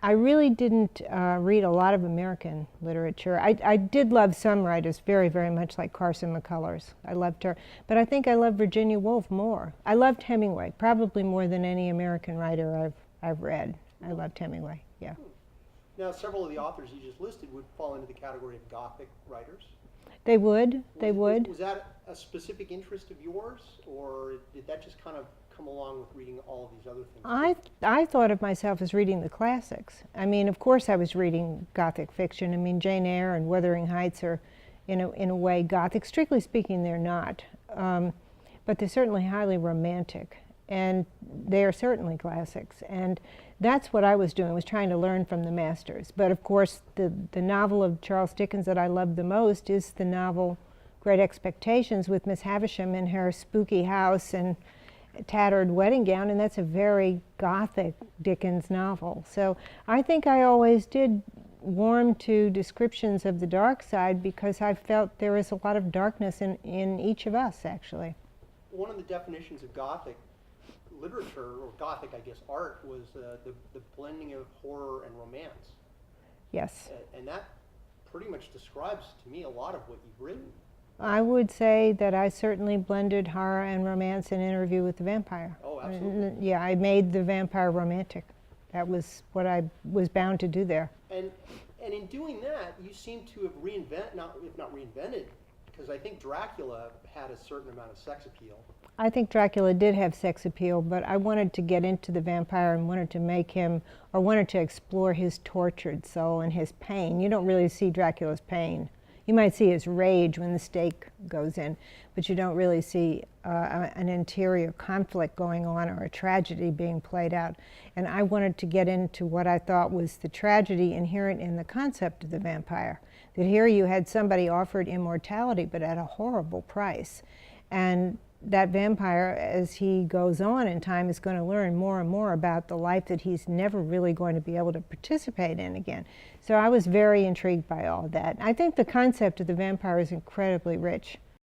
I really didn't read a lot of American literature. I did love some writers very, very much, like Carson McCullers. I loved her. But I think I loved Virginia Woolf more. I loved Hemingway, probably more than any American writer I've read. I loved Hemingway, yeah. Now, several of the authors you just listed would fall into the category of Gothic writers. They would, they would. Was that a specific interest of yours, or did that just kind of come along with reading all of these other things? I thought of myself as reading the classics. I mean, of course I was reading Gothic fiction. I mean, Jane Eyre and Wuthering Heights are, in a way, Gothic. Strictly speaking, they're not. But they're certainly highly romantic. And they are certainly classics. And that's what I was doing, was trying to learn from the masters. But of course, the novel of Charles Dickens that I love the most is the novel Great Expectations, with Miss Havisham in her spooky house and tattered wedding gown, and that's a very Gothic Dickens novel. So I think I always did warm to descriptions of the dark side, because I felt there is a lot of darkness in each of us, actually. One of the definitions of Gothic literature, or Gothic, I guess, art, was the blending of horror and romance. Yes. And that pretty much describes to me a lot of what you've written. I would say that I certainly blended horror and romance in Interview with the Vampire. Oh, absolutely. Yeah, I made the vampire romantic. That was what I was bound to do there. And in doing that, you seem to have if not reinvented, because I think Dracula had a certain amount of sex appeal. I think Dracula did have sex appeal, but I wanted to get into the vampire and wanted to make him, or wanted to explore his tortured soul and his pain. You don't really see Dracula's pain. You might see his rage when the stake goes in, but you don't really see an interior conflict going on, or a tragedy being played out. And I wanted to get into what I thought was the tragedy inherent in the concept of the vampire. That here you had somebody offered immortality, but at a horrible price. And that vampire, as he goes on in time, is going to learn more and more about the life that he's never really going to be able to participate in again. So I was very intrigued by all that. I think the concept of the vampire is incredibly rich.